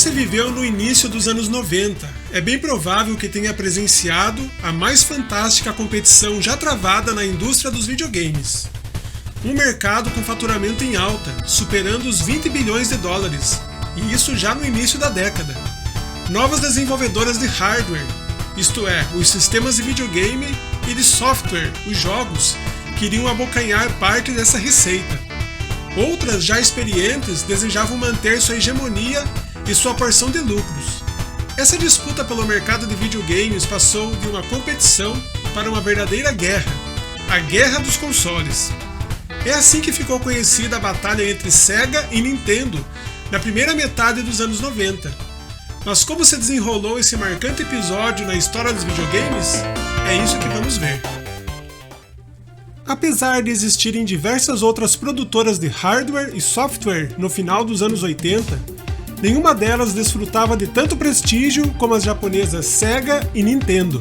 você viveu no início dos anos 90, é bem provável que tenha presenciado a mais fantástica competição já travada na indústria dos videogames. Um mercado com faturamento em alta, superando os 20 bilhões de dólares, e isso já no início da década. Novas desenvolvedoras de hardware, isto é, os sistemas de videogame, e de software, os jogos, queriam abocanhar parte dessa receita. Outras, já experientes, desejavam manter sua hegemonia e sua porção de lucros. Essa disputa pelo mercado de videogames passou de uma competição para uma verdadeira guerra, a guerra dos consoles. É assim que ficou conhecida a batalha entre Sega e Nintendo, na primeira metade dos anos 90. Mas como se desenrolou esse marcante episódio na história dos videogames? É isso que vamos ver. Apesar de existirem diversas outras produtoras de hardware e software no final dos anos 80, nenhuma delas desfrutava de tanto prestígio como as japonesas Sega e Nintendo.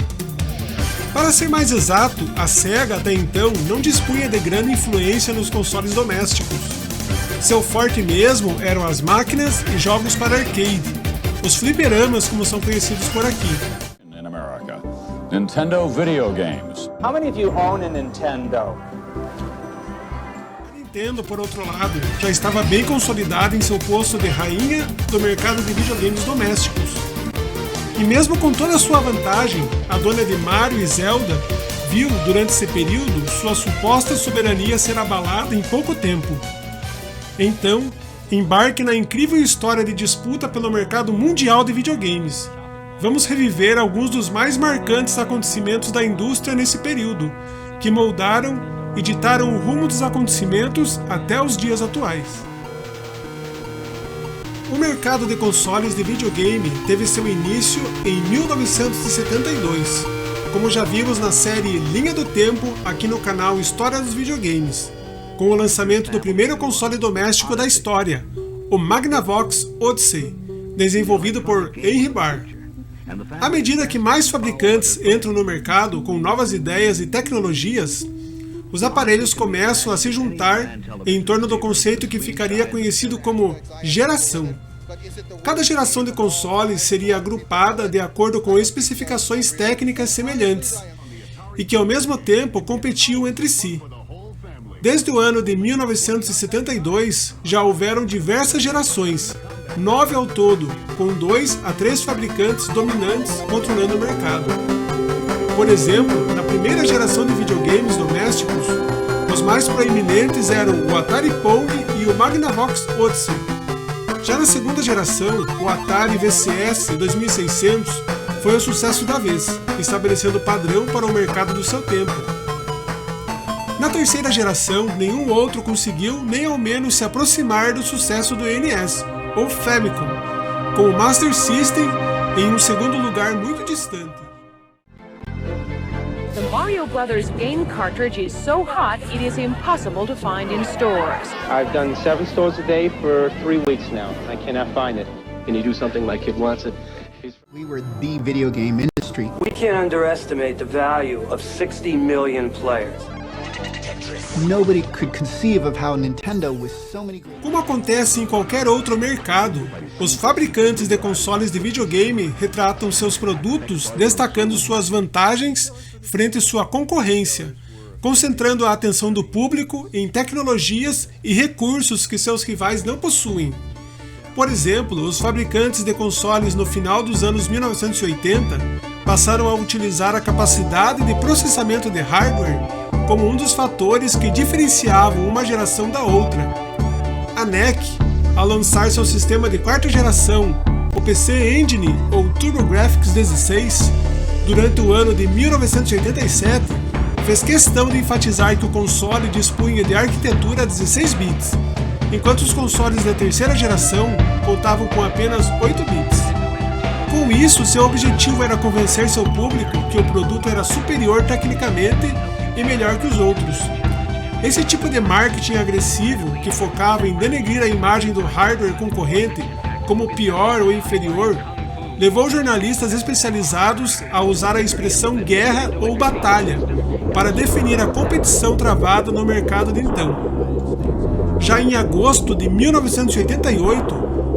Para ser mais exato, a Sega até então não dispunha de grande influência nos consoles domésticos. Seu forte mesmo eram as máquinas e jogos para arcade, os fliperamas como são conhecidos por aqui. In America, Nintendo video games. How many of you own a Nintendo? A Nintendo, por outro lado, já estava bem consolidada em seu posto de rainha do mercado de videogames domésticos. E mesmo com toda a sua vantagem, a dona de Mario e Zelda viu, durante esse período, sua suposta soberania ser abalada em pouco tempo. Então, embarque na incrível história de disputa pelo mercado mundial de videogames. Vamos reviver alguns dos mais marcantes acontecimentos da indústria nesse período, que moldaram e ditaram o rumo dos acontecimentos até os dias atuais. O mercado de consoles de videogame teve seu início em 1972, como já vimos na série Linha do Tempo aqui no canal História dos Videogames, com o lançamento do primeiro console doméstico da história, o Magnavox Odyssey, desenvolvido por Henry Barr. À medida que mais fabricantes entram no mercado com novas ideias e tecnologias, os aparelhos começam a se juntar em torno do conceito que ficaria conhecido como geração. Cada geração de consoles seria agrupada de acordo com especificações técnicas semelhantes, e que ao mesmo tempo competiam entre si. Desde o ano de 1972, já houveram diversas gerações, 9 ao todo, com 2 a 3 fabricantes dominantes controlando o mercado. Por exemplo, na primeira geração de videogames domésticos, os mais proeminentes eram o Atari Pong e o Magnavox Odyssey. Já na segunda geração, o Atari VCS 2600 foi o sucesso da vez, estabelecendo padrão para o mercado do seu tempo. Na terceira geração, nenhum outro conseguiu nem ao menos se aproximar do sucesso do NES, ou Famicom, com o Master System em um segundo lugar muito distante. The Mario Brothers game cartridge is so hot it is impossible to find in stores. I've done 7 stores a day for 3 weeks now. I cannot find it. Can you do something like Kid Wants It? We were the video game industry. We can't underestimate the value of 60 million players. Nobody could conceive of how Nintendo with so many... Como acontece em qualquer outro mercado, os fabricantes de consoles de videogame retratam seus produtos destacando suas vantagens frente à sua concorrência, concentrando a atenção do público em tecnologias e recursos que seus rivais não possuem. Por exemplo, os fabricantes de consoles no final dos anos 1980 passaram a utilizar a capacidade de processamento de hardware como um dos fatores que diferenciavam uma geração da outra. A NEC, ao lançar seu sistema de quarta geração, o PC Engine ou TurboGrafx 16, durante o ano de 1987, fez questão de enfatizar que o console dispunha de arquitetura 16 bits, enquanto os consoles da terceira geração contavam com apenas 8 bits. Com isso, seu objetivo era convencer seu público que o produto era superior tecnicamente e melhor que os outros. Esse tipo de marketing agressivo, que focava em denegrir a imagem do hardware concorrente como pior ou inferior, levou jornalistas especializados a usar a expressão guerra ou batalha para definir a competição travada no mercado de então. Já em agosto de 1988,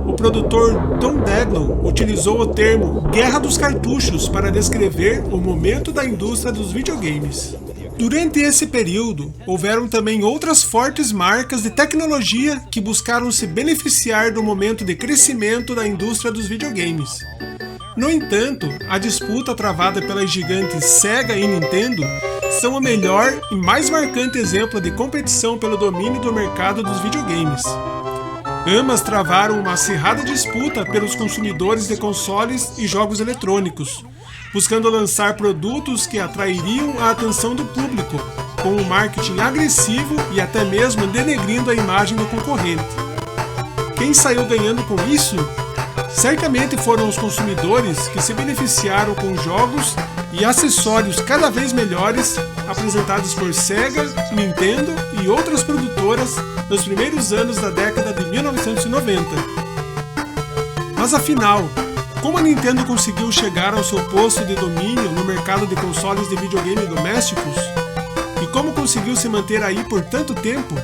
o produtor Tom Daglow utilizou o termo Guerra dos Cartuchos para descrever o momento da indústria dos videogames. Durante esse período, houveram também outras fortes marcas de tecnologia que buscaram se beneficiar do momento de crescimento da indústria dos videogames. No entanto, a disputa travada pelas gigantes Sega e Nintendo são o melhor e mais marcante exemplo de competição pelo domínio do mercado dos videogames. Ambas travaram uma acirrada disputa pelos consumidores de consoles e jogos eletrônicos, buscando lançar produtos que atrairiam a atenção do público, com um marketing agressivo e até mesmo denegrindo a imagem do concorrente. Quem saiu ganhando com isso? Certamente foram os consumidores que se beneficiaram com jogos e acessórios cada vez melhores apresentados por Sega, Nintendo e outras produtoras nos primeiros anos da década de 1990. Mas afinal, como a Nintendo conseguiu chegar ao seu posto de domínio no mercado de consoles de videogame domésticos? E como conseguiu se manter aí por tanto tempo?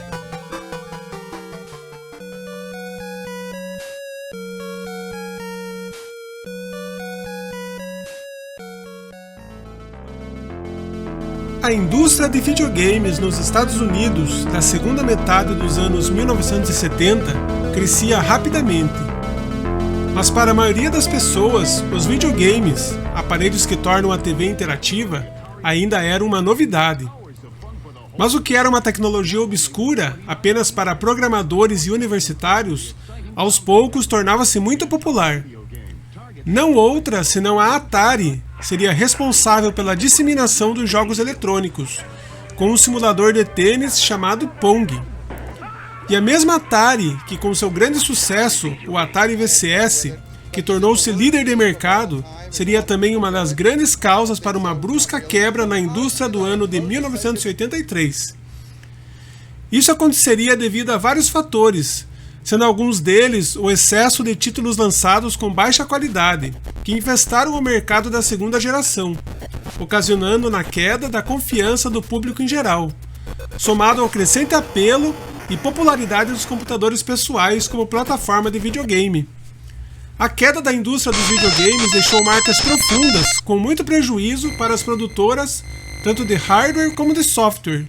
A indústria de videogames nos Estados Unidos, na segunda metade dos anos 1970, crescia rapidamente. Mas para a maioria das pessoas, os videogames, aparelhos que tornam a TV interativa, ainda eram uma novidade. Mas o que era uma tecnologia obscura apenas para programadores e universitários, aos poucos tornava-se muito popular. Não outra senão a Atari seria responsável pela disseminação dos jogos eletrônicos, com um simulador de tênis chamado Pong. E a mesma Atari, que com seu grande sucesso, o Atari VCS, que tornou-se líder de mercado, seria também uma das grandes causas para uma brusca quebra na indústria do ano de 1983. Isso aconteceria devido a vários fatores, sendo alguns deles o excesso de títulos lançados com baixa qualidade, que infestaram o mercado da segunda geração, ocasionando na queda da confiança do público em geral, somado ao crescente apelo e popularidade dos computadores pessoais como plataforma de videogame. A queda da indústria dos videogames deixou marcas profundas, com muito prejuízo para as produtoras, tanto de hardware como de software,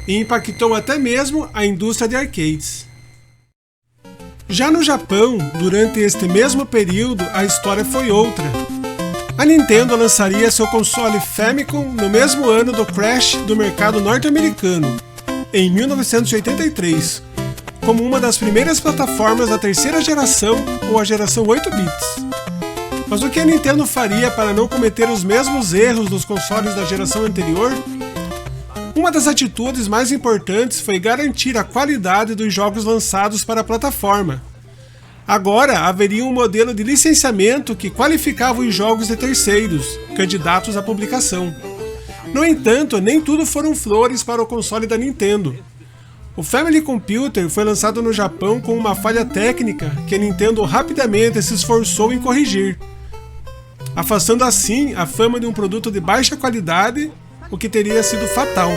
e impactou até mesmo a indústria de arcades. Já no Japão, durante este mesmo período, a história foi outra. A Nintendo lançaria seu console Famicom no mesmo ano do crash do mercado norte-americano, em 1983, como uma das primeiras plataformas da terceira geração ou a geração 8 bits. Mas o que a Nintendo faria para não cometer os mesmos erros dos consoles da geração anterior? Uma das atitudes mais importantes foi garantir a qualidade dos jogos lançados para a plataforma. Agora haveria um modelo de licenciamento que qualificava os jogos de terceiros, candidatos à publicação. No entanto, nem tudo foram flores para o console da Nintendo. O Family Computer foi lançado no Japão com uma falha técnica que a Nintendo rapidamente se esforçou em corrigir, afastando assim a fama de um produto de baixa qualidade, o que teria sido fatal.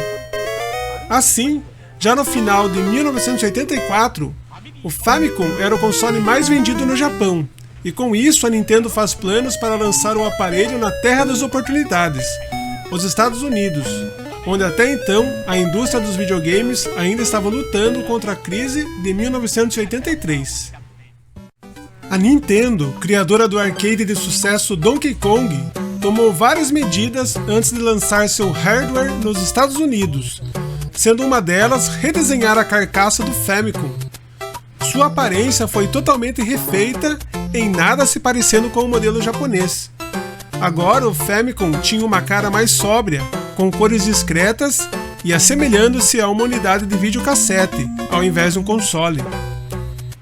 Assim, já no final de 1984, o Famicom era o console mais vendido no Japão, e com isso a Nintendo faz planos para lançar o aparelho na terra das oportunidades, os Estados Unidos, onde até então a indústria dos videogames ainda estava lutando contra a crise de 1983. A Nintendo, criadora do arcade de sucesso Donkey Kong, tomou várias medidas antes de lançar seu hardware nos Estados Unidos, sendo uma delas redesenhar a carcaça do Famicom. Sua aparência foi totalmente refeita, em nada se parecendo com o modelo japonês. Agora o Famicom tinha uma cara mais sóbria, com cores discretas e assemelhando-se a uma unidade de videocassete, ao invés de um console.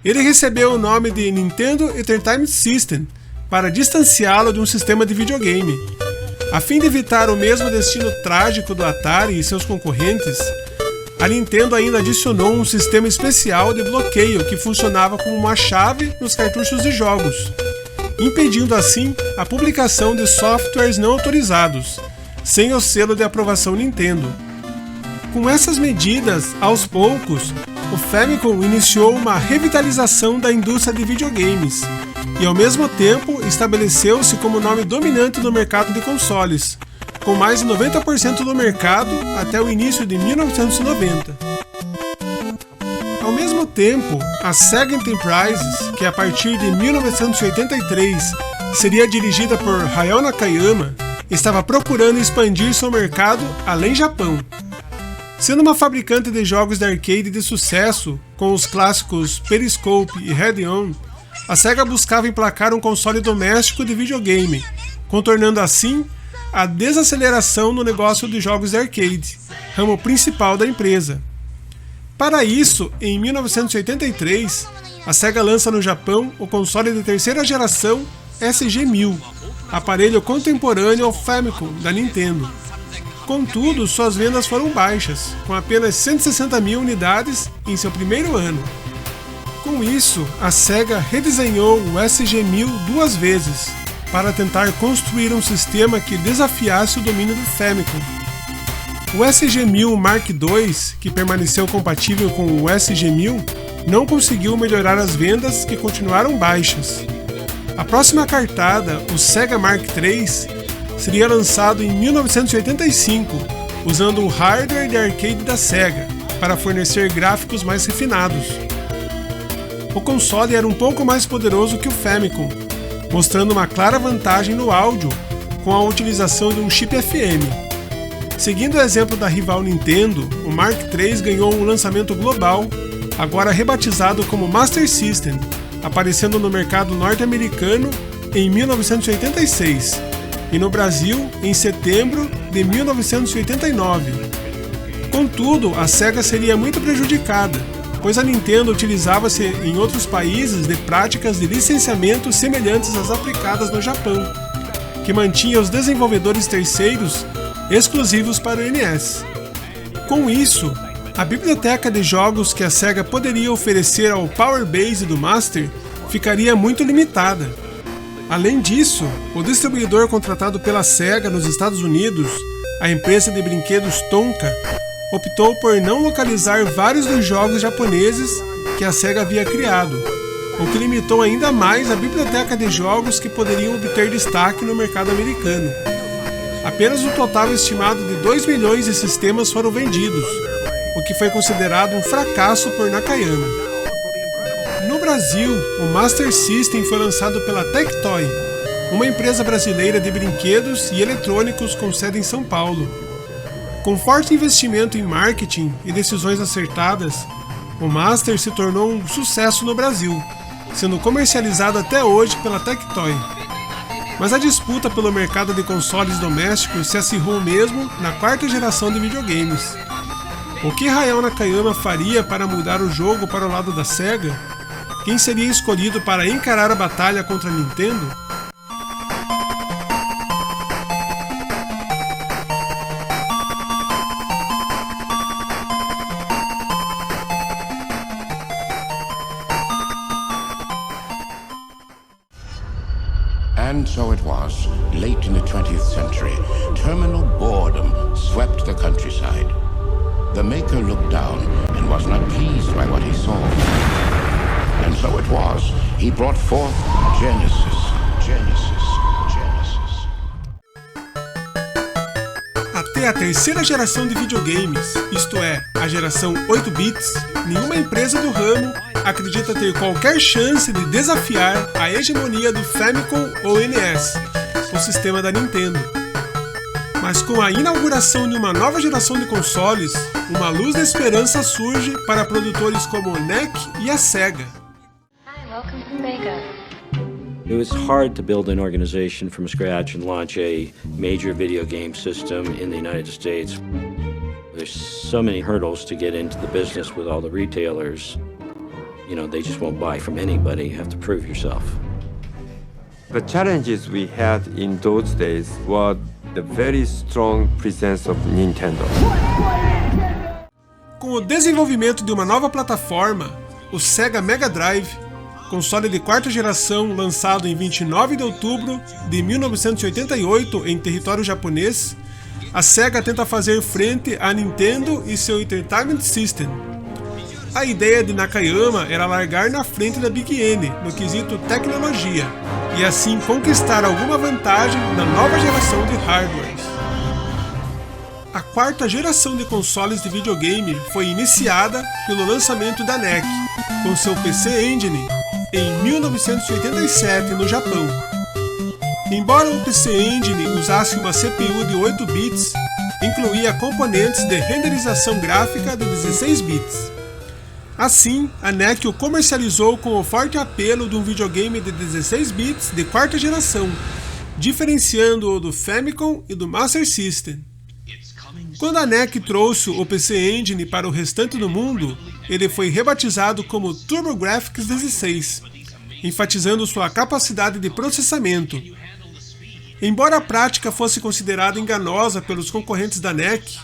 Ele recebeu o nome de Nintendo Entertainment System, para distanciá-lo de um sistema de videogame. A fim de evitar o mesmo destino trágico do Atari e seus concorrentes, a Nintendo ainda adicionou um sistema especial de bloqueio que funcionava como uma chave nos cartuchos de jogos, impedindo assim a publicação de softwares não autorizados, sem o selo de aprovação Nintendo. Com essas medidas, aos poucos, o Famicom iniciou uma revitalização da indústria de videogames e, ao mesmo tempo, estabeleceu-se como nome dominante no mercado de consoles, com mais de 90% do mercado até o início de 1990. Ao mesmo tempo, a Sega Enterprises, que a partir de 1983 seria dirigida por Hayao Nakayama, estava procurando expandir seu mercado além Japão. Sendo uma fabricante de jogos de arcade de sucesso, com os clássicos Periscope e Head-On, a Sega buscava emplacar um console doméstico de videogame, contornando assim a desaceleração no negócio de jogos de arcade, ramo principal da empresa. Para isso, em 1983, a Sega lança no Japão o console de terceira geração SG-1000, aparelho contemporâneo ao Famicom da Nintendo. Contudo, suas vendas foram baixas, com apenas 160 mil unidades em seu primeiro ano. Com isso, a Sega redesenhou o SG-1000 duas vezes, para tentar construir um sistema que desafiasse o domínio do Famicom. O SG-1000 Mark II, que permaneceu compatível com o SG-1000, não conseguiu melhorar as vendas, que continuaram baixas. A próxima cartada, o Sega Mark III, seria lançado em 1985, usando o hardware de arcade da Sega, para fornecer gráficos mais refinados. O console era um pouco mais poderoso que o Famicom, mostrando uma clara vantagem no áudio com a utilização de um chip FM. Seguindo o exemplo da rival Nintendo, o Mark III ganhou um lançamento global, agora rebatizado como Master System, aparecendo no mercado norte-americano em 1986 e no Brasil em setembro de 1989. Contudo, a Sega seria muito prejudicada, pois a Nintendo utilizava-se em outros países de práticas de licenciamento semelhantes às aplicadas no Japão, que mantinha os desenvolvedores terceiros exclusivos para o NES. Com isso, a biblioteca de jogos que a Sega poderia oferecer ao Power Base do Master ficaria muito limitada. Além disso, o distribuidor contratado pela Sega nos Estados Unidos, a empresa de brinquedos Tonka, optou por não localizar vários dos jogos japoneses que a Sega havia criado, o que limitou ainda mais a biblioteca de jogos que poderiam obter destaque no mercado americano. Apenas um total estimado de 2 milhões de sistemas foram vendidos, o que foi considerado um fracasso por Nakayama. No Brasil, o Master System foi lançado pela Tectoy, uma empresa brasileira de brinquedos e eletrônicos com sede em São Paulo. Com forte investimento em marketing e decisões acertadas, o Master se tornou um sucesso no Brasil, sendo comercializado até hoje pela Tectoy. Mas a disputa pelo mercado de consoles domésticos se acirrou mesmo na quarta geração de videogames. O que Hayao Nakayama faria para mudar o jogo para o lado da Sega? Quem seria escolhido para encarar a batalha contra a Nintendo? And so it was, late in the 20th century, terminal boredom swept the countryside. The maker looked down and was not pleased by what he saw. And so it was, he brought forth Genesis. Até a terceira geração de videogames, isto é, a geração 8 bits, nenhuma empresa do ramo acredita ter qualquer chance de desafiar a hegemonia do Famicom ou NES, o sistema da Nintendo. Mas com a inauguração de uma nova geração de consoles, uma luz da esperança surge para produtores como o NEC e a Sega. Hi, welcome to Mega. It was hard to build an organization from scratch and launch a major video game system in the United States. There's so many hurdles to get into the business with all the retailers. You know, they just won't buy from anybody. You have to prove yourself. The challenges we had in those days were the very strong presence of Nintendo. Com o desenvolvimento de uma nova plataforma, o Sega Mega Drive, console de quarta geração lançado em 29 de outubro de 1988 em território japonês, a Sega tenta fazer frente à Nintendo e seu Entertainment System. A ideia de Nakayama era largar na frente da Big N no quesito tecnologia e assim conquistar alguma vantagem na nova geração de hardwares. A quarta geração de consoles de videogame foi iniciada pelo lançamento da NEC, com seu PC Engine, em 1987 no Japão. Embora o PC Engine usasse uma CPU de 8 bits, incluía componentes de renderização gráfica de 16 bits. Assim, a NEC o comercializou com o forte apelo de um videogame de 16 bits de quarta geração, diferenciando-o do Famicom e do Master System. Quando a NEC trouxe o PC Engine para o restante do mundo, ele foi rebatizado como TurboGrafx 16, enfatizando sua capacidade de processamento. Embora a prática fosse considerada enganosa pelos concorrentes da NEC,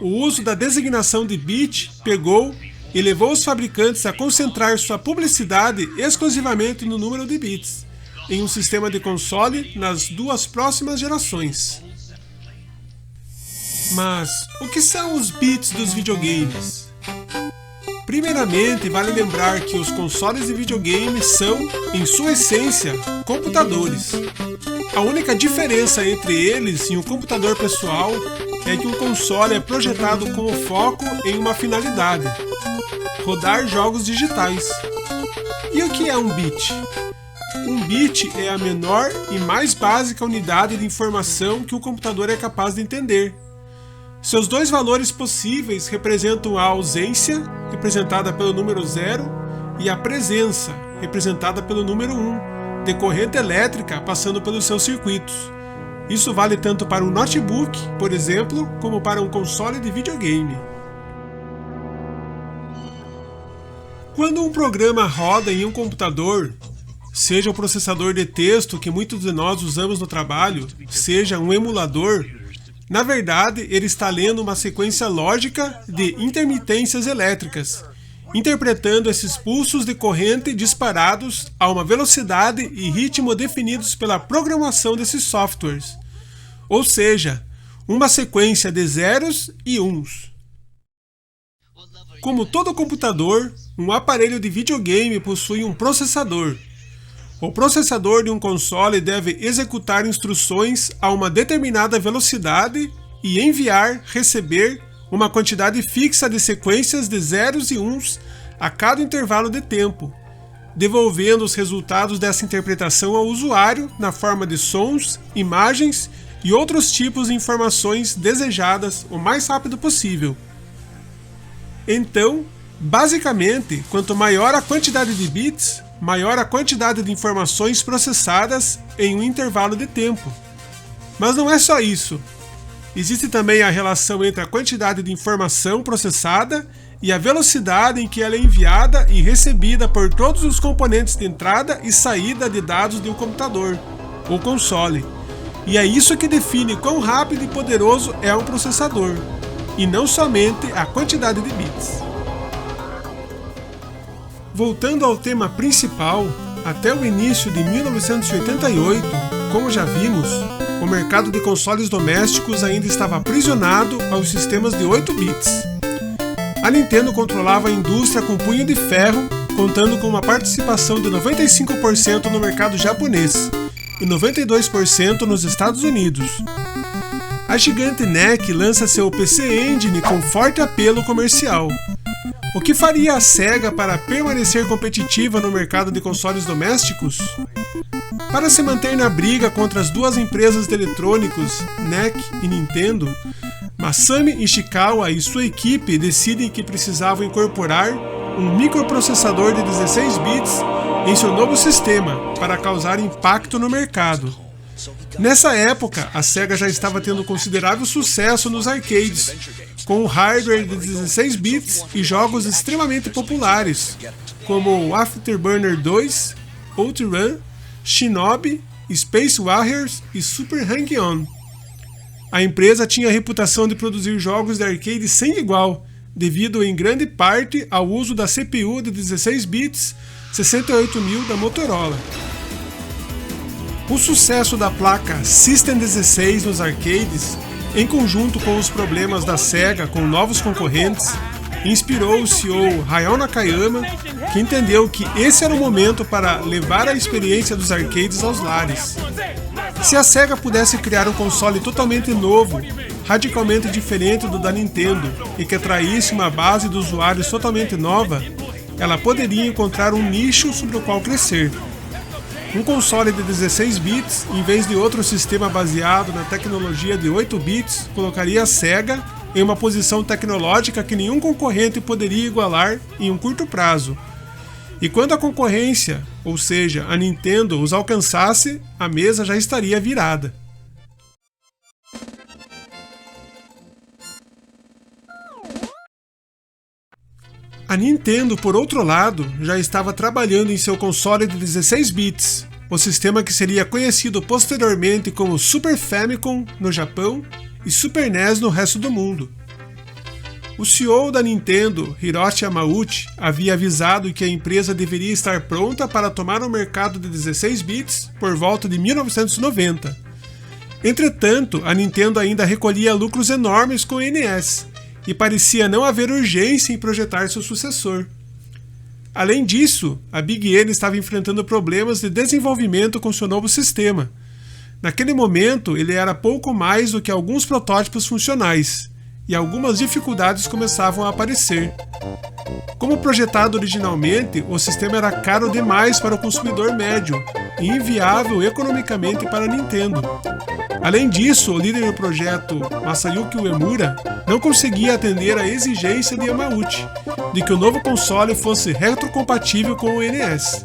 o uso da designação de bit pegou e levou os fabricantes a concentrar sua publicidade exclusivamente no número de bits, em um sistema de console nas duas próximas gerações. Mas o que são os bits dos videogames? Primeiramente, vale lembrar que os consoles de videogame são, em sua essência, computadores. A única diferença entre eles e um computador pessoal é que um console é projetado com o foco em uma finalidade: rodar jogos digitais. E o que é um bit? Um bit é a menor e mais básica unidade de informação que o computador é capaz de entender. Seus dois valores possíveis representam a ausência, representada pelo número 0, e a presença, representada pelo número 1, de corrente elétrica passando pelos seus circuitos. Isso vale tanto para um notebook, por exemplo, como para um console de videogame. Quando um programa roda em um computador, seja o processador de texto que muitos de nós usamos no trabalho, seja um emulador, na verdade, ele está lendo uma sequência lógica de intermitências elétricas, interpretando esses pulsos de corrente disparados a uma velocidade e ritmo definidos pela programação desses softwares, ou seja, uma sequência de zeros e uns. Como todo computador, um aparelho de videogame possui um processador. O processador de um console deve executar instruções a uma determinada velocidade e enviar, receber uma quantidade fixa de sequências de zeros e uns a cada intervalo de tempo, devolvendo os resultados dessa interpretação ao usuário na forma de sons, imagens e outros tipos de informações desejadas o mais rápido possível. Então, basicamente, quanto maior a quantidade de bits, maior a quantidade de informações processadas em um intervalo de tempo. Mas não é só isso. Existe também a relação entre a quantidade de informação processada e a velocidade em que ela é enviada e recebida por todos os componentes de entrada e saída de dados de um computador, ou console. E é isso que define quão rápido e poderoso é um processador, e não somente a quantidade de bits. Voltando ao tema principal, até o início de 1988, como já vimos, o mercado de consoles domésticos ainda estava aprisionado aos sistemas de 8 bits. A Nintendo controlava a indústria com punho de ferro, contando com uma participação de 95% no mercado japonês e 92% nos Estados Unidos. A gigante NEC lança seu PC Engine com forte apelo comercial. O que faria a SEGA para permanecer competitiva no mercado de consoles domésticos? Para se manter na briga contra as duas empresas de eletrônicos, NEC e Nintendo, Masami Ishikawa e sua equipe decidem que precisavam incorporar um microprocessador de 16 bits em seu novo sistema para causar impacto no mercado. Nessa época, a SEGA já estava tendo considerável sucesso nos arcades, com um hardware de 16 bits e jogos extremamente populares, como o Afterburner 2, OutRun, Shinobi, Space Warriors e Super Hang-On. A empresa tinha a reputação de produzir jogos de arcade sem igual, devido em grande parte ao uso da CPU de 16 bits 68000 da Motorola. O sucesso da placa System 16 nos arcades, em conjunto com os problemas da SEGA com novos concorrentes, inspirou o CEO Hayao Nakayama, que entendeu que esse era o momento para levar a experiência dos arcades aos lares. Se a Sega pudesse criar um console totalmente novo, radicalmente diferente do da Nintendo e que atraísse uma base de usuários totalmente nova, ela poderia encontrar um nicho sobre o qual crescer. Um console de 16 bits, em vez de outro sistema baseado na tecnologia de 8 bits, colocaria a Sega em uma posição tecnológica que nenhum concorrente poderia igualar em um curto prazo. E quando a concorrência, ou seja, a Nintendo, os alcançasse, a mesa já estaria virada. A Nintendo, por outro lado, já estava trabalhando em seu console de 16 bits, o sistema que seria conhecido posteriormente como Super Famicom no Japão e Super NES no resto do mundo. O CEO da Nintendo, Hiroshi Yamauchi, havia avisado que a empresa deveria estar pronta para tomar o mercado de 16 bits por volta de 1990. Entretanto, a Nintendo ainda recolhia lucros enormes com o NES, e parecia não haver urgência em projetar seu sucessor. Além disso, a Big N estava enfrentando problemas de desenvolvimento com seu novo sistema. Naquele momento, ele era pouco mais do que alguns protótipos funcionais, e algumas dificuldades começavam a aparecer. Como projetado originalmente, o sistema era caro demais para o consumidor médio e inviável economicamente para a Nintendo. Além disso, o líder do projeto, Masayuki Uemura, não conseguia atender à exigência de Yamauchi de que o novo console fosse retrocompatível com o NES.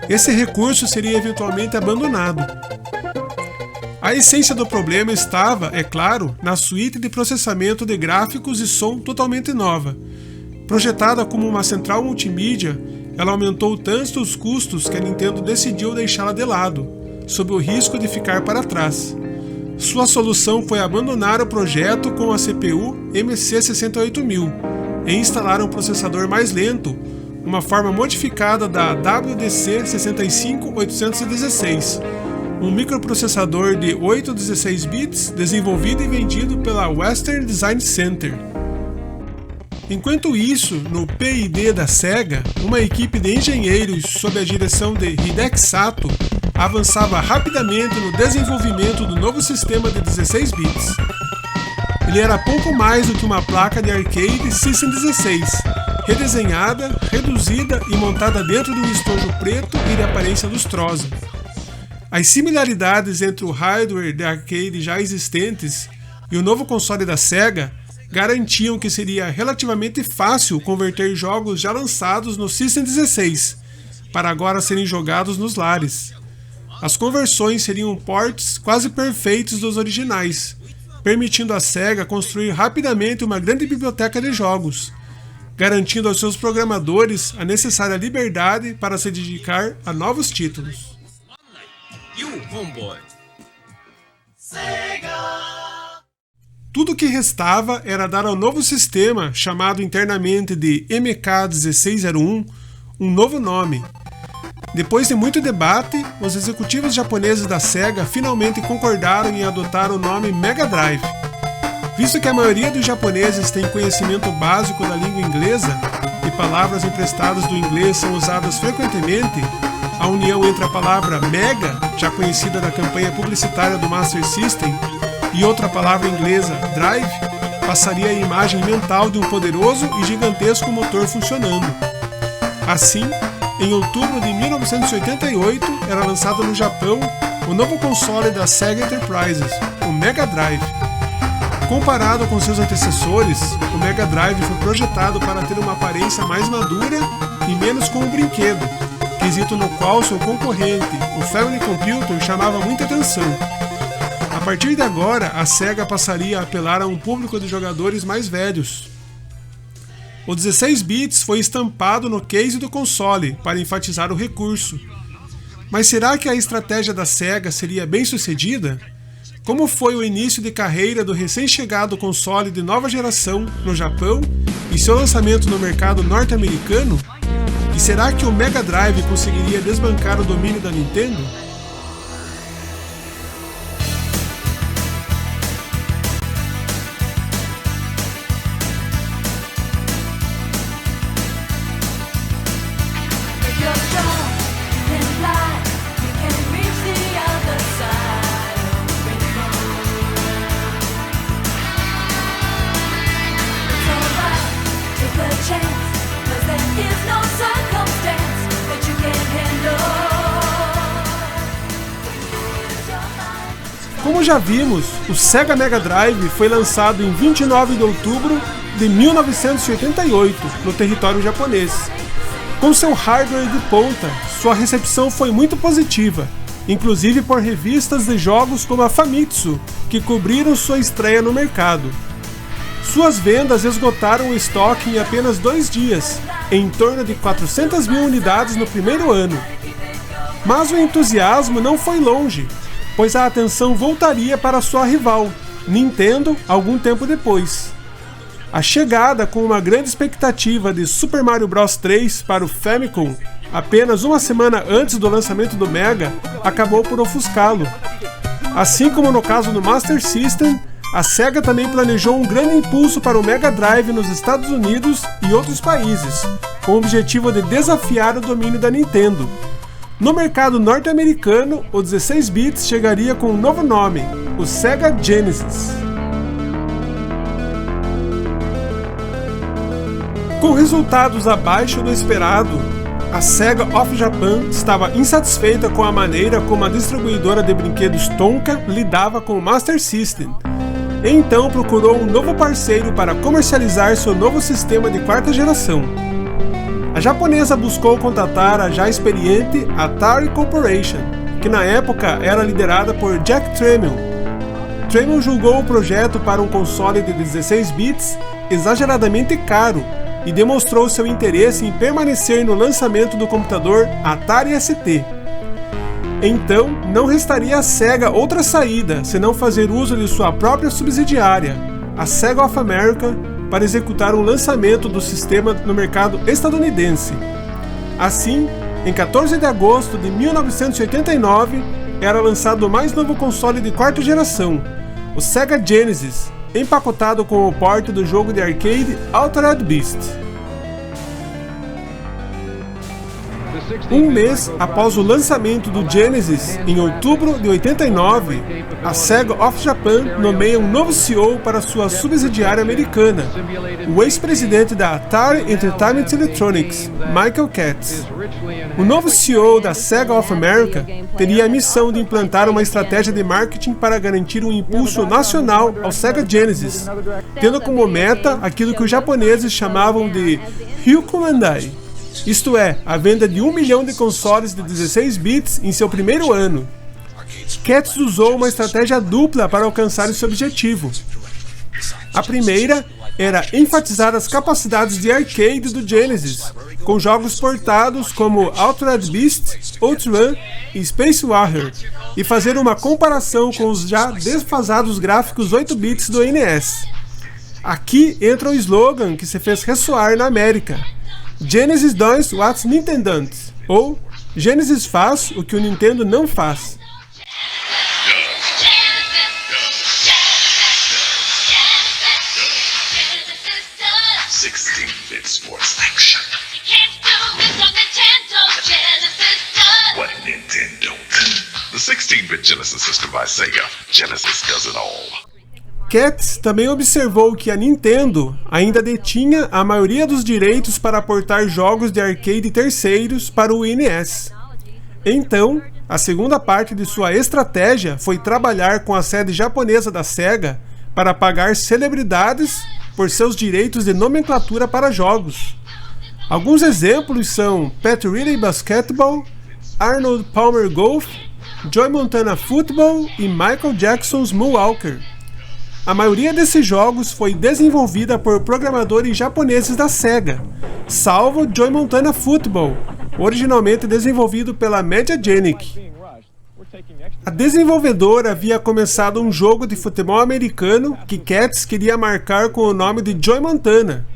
Esse recurso seria eventualmente abandonado. A essência do problema estava, é claro, na suíte de processamento de gráficos e som totalmente nova. Projetada como uma central multimídia, ela aumentou tanto os custos que a Nintendo decidiu deixá-la de lado, sob o risco de ficar para trás. Sua solução foi abandonar o projeto com a CPU MC68000 e instalar um processador mais lento, uma forma modificada da WDC65816, um microprocessador de 8 a 16 bits desenvolvido e vendido pela Western Design Center. Enquanto isso, no P&D da Sega, uma equipe de engenheiros sob a direção de Hideki Sato avançava rapidamente no desenvolvimento do novo sistema de 16 bits. Ele era pouco mais do que uma placa de arcade System 16, redesenhada, reduzida e montada dentro de um estojo preto e de aparência lustrosa. As similaridades entre o hardware de arcade já existentes e o novo console da Sega garantiam que seria relativamente fácil converter jogos já lançados no System 16 para agora serem jogados nos lares. As conversões seriam ports quase perfeitos dos originais, permitindo à Sega construir rapidamente uma grande biblioteca de jogos, garantindo aos seus programadores a necessária liberdade para se dedicar a novos títulos. Tudo o que restava era dar ao novo sistema, chamado internamente de MK1601, um novo nome. Depois de muito debate, os executivos japoneses da Sega finalmente concordaram em adotar o nome Mega Drive. Visto que a maioria dos japoneses tem conhecimento básico da língua inglesa e palavras emprestadas do inglês são usadas frequentemente, a união entre a palavra Mega, já conhecida da campanha publicitária do Master System, e outra palavra inglesa, Drive, passaria a imagem mental de um poderoso e gigantesco motor funcionando. Assim, em outubro de 1988, era lançado no Japão o novo console da Sega Enterprises, o Mega Drive. Comparado com seus antecessores, o Mega Drive foi projetado para ter uma aparência mais madura e menos como um brinquedo, quesito no qual seu concorrente, o Family Computer, chamava muita atenção. A partir de agora, a Sega passaria a apelar a um público de jogadores mais velhos. O 16 bits foi estampado no case do console para enfatizar o recurso. Mas será que a estratégia da Sega seria bem sucedida? Como foi o início de carreira do recém-chegado console de nova geração no Japão e seu lançamento no mercado norte-americano? E será que o Mega Drive conseguiria desbancar o domínio da Nintendo? Como já vimos, o Sega Mega Drive foi lançado em 29 de outubro de 1988 no território japonês. Com seu hardware de ponta, sua recepção foi muito positiva, inclusive por revistas de jogos como a Famitsu, que cobriram sua estreia no mercado. Suas vendas esgotaram o estoque em apenas 2 dias, em torno de 400 mil unidades no primeiro ano. Mas o entusiasmo não foi longe, pois a atenção voltaria para sua rival, Nintendo, algum tempo depois. A chegada com uma grande expectativa de Super Mario Bros. 3 para o Famicom, apenas uma semana antes do lançamento do Mega, acabou por ofuscá-lo. Assim como no caso do Master System, a Sega também planejou um grande impulso para o Mega Drive nos Estados Unidos e outros países, com o objetivo de desafiar o domínio da Nintendo. No mercado norte-americano, o 16 bits chegaria com um novo nome, o Sega Genesis. Com resultados abaixo do esperado, a Sega of Japan estava insatisfeita com a maneira como a distribuidora de brinquedos Tonka lidava com o Master System. E então procurou um novo parceiro para comercializar seu novo sistema de 4ª geração. A japonesa buscou contatar a já experiente Atari Corporation, que na época era liderada por Jack Tramiel. Tramiel julgou o projeto para um console de 16 bits exageradamente caro e demonstrou seu interesse em permanecer no lançamento do computador Atari ST. Então, não restaria à Sega outra saída senão fazer uso de sua própria subsidiária, a Sega of America, para executar o lançamento do sistema no mercado estadunidense. Assim, em 14 de agosto de 1989, era lançado o mais novo console de 4ª geração, o Sega Genesis, empacotado com o porte do jogo de arcade Altered Beast. Um mês após o lançamento do Genesis, em outubro de 89, a Sega of Japan nomeia um novo CEO para sua subsidiária americana, o ex-presidente da Atari Entertainment Electronics, Michael Katz. O novo CEO da Sega of America teria a missão de implantar uma estratégia de marketing para garantir um impulso nacional ao Sega Genesis, tendo como meta aquilo que os japoneses chamavam de Ryukumandai. Isto é, a venda de 1 milhão de consoles de 16 bits em seu primeiro ano. Katz usou uma estratégia dupla para alcançar esse objetivo. A primeira era enfatizar as capacidades de arcade do Genesis, com jogos portados como Altered Beast, Outrun e Space Warrior, e fazer uma comparação com os já desfasados gráficos 8 bits do NES. Aqui entra o slogan que se fez ressoar na América: Genesis does what Nintendo don't, ou Genesis faz o que o Nintendo não faz. The 16-bit Genesis system by Sega. Genesis does it all. Katz também observou que a Nintendo ainda detinha a maioria dos direitos para portar jogos de arcade terceiros para o NES. Então, a segunda parte de sua estratégia foi trabalhar com a sede japonesa da Sega para pagar celebridades por seus direitos de nomenclatura para jogos. Alguns exemplos são Pat Riley Basketball, Arnold Palmer Golf, Joey Montana Football e Michael Jackson's Moonwalker. A maioria desses jogos foi desenvolvida por programadores japoneses da Sega, salvo Joey Montana Football, originalmente desenvolvido pela Mediagenic. A desenvolvedora havia começado um jogo de futebol americano que Katz queria marcar com o nome de Joey Montana.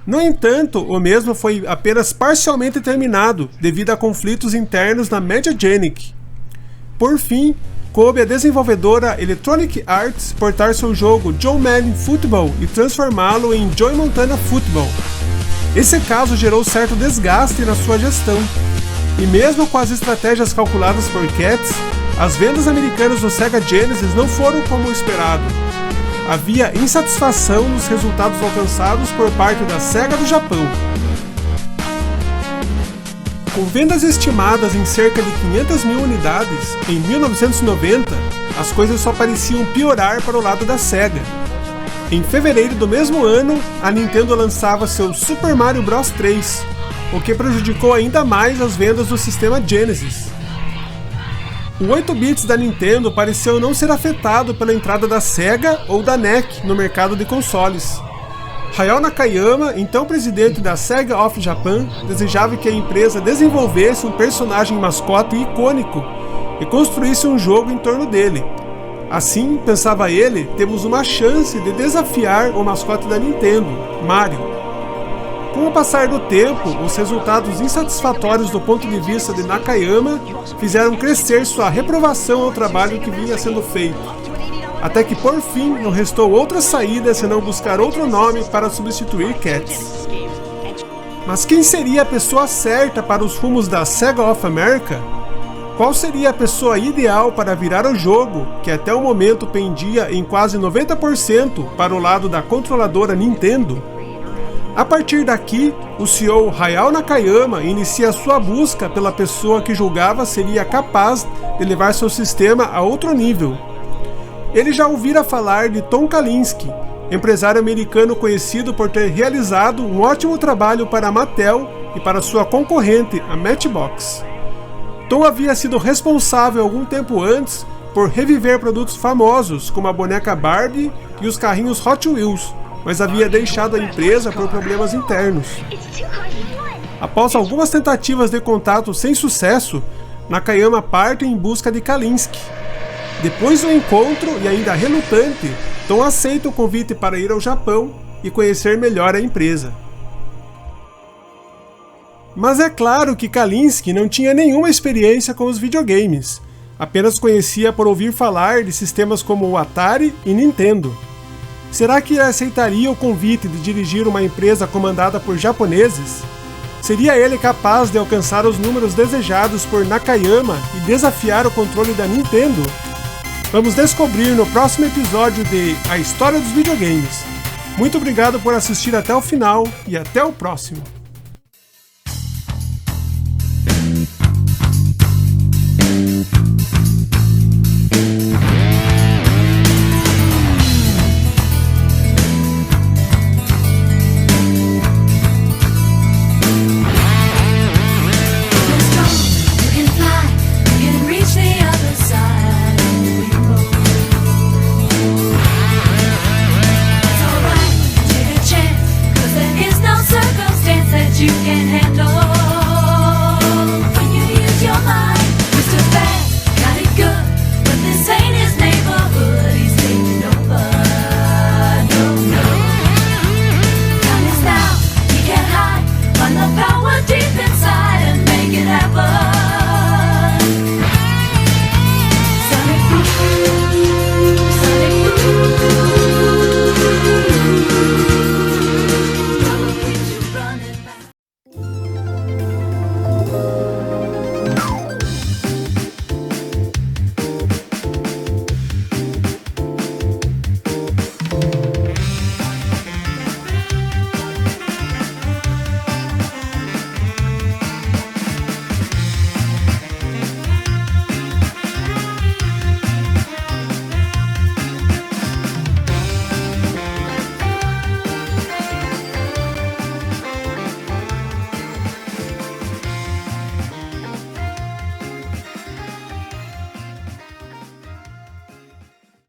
No entanto, o mesmo foi apenas parcialmente terminado devido a conflitos internos na Mediagenic. Por fim, coube à desenvolvedora Electronic Arts portar seu jogo Joe Madden Football e transformá-lo em Joey Montana Football. Esse caso gerou certo desgaste na sua gestão, e mesmo com as estratégias calculadas por Katz, as vendas americanas do Sega Genesis não foram como esperado. Havia insatisfação nos resultados alcançados por parte da Sega do Japão. Com vendas estimadas em cerca de 500 mil unidades, em 1990, as coisas só pareciam piorar para o lado da Sega. Em fevereiro do mesmo ano, a Nintendo lançava seu Super Mario Bros. 3, o que prejudicou ainda mais as vendas do sistema Genesis. O 8-bits da Nintendo pareceu não ser afetado pela entrada da Sega ou da NEC no mercado de consoles. Hayao Nakayama, então presidente da Sega of Japan, desejava que a empresa desenvolvesse um personagem mascote icônico e construísse um jogo em torno dele. Assim, pensava ele, temos uma chance de desafiar o mascote da Nintendo, Mario. Com o passar do tempo, os resultados insatisfatórios do ponto de vista de Nakayama fizeram crescer sua reprovação ao trabalho que vinha sendo feito. Até que por fim não restou outra saída senão buscar outro nome para substituir Cats. Mas quem seria a pessoa certa para os rumos da Sega of America? Qual seria a pessoa ideal para virar o jogo, que até o momento pendia em quase 90% para o lado da controladora Nintendo? A partir daqui, o CEO Hayao Nakayama inicia sua busca pela pessoa que julgava seria capaz de levar seu sistema a outro nível. Ele já ouvira falar de Tom Kalinske, empresário americano conhecido por ter realizado um ótimo trabalho para a Mattel e para sua concorrente, a Matchbox. Tom havia sido responsável algum tempo antes por reviver produtos famosos como a boneca Barbie e os carrinhos Hot Wheels, mas havia deixado a empresa por problemas internos. Após algumas tentativas de contato sem sucesso, Nakayama parte em busca de Kalinske. Depois do encontro, e ainda relutante, Tom aceita o convite para ir ao Japão e conhecer melhor a empresa. Mas é claro que Kalinske não tinha nenhuma experiência com os videogames, apenas conhecia por ouvir falar de sistemas como o Atari e Nintendo. Será que ele aceitaria o convite de dirigir uma empresa comandada por japoneses? Seria ele capaz de alcançar os números desejados por Nakayama e desafiar o controle da Nintendo? Vamos descobrir no próximo episódio de A História dos Videogames. Muito obrigado por assistir até o final e até o próximo.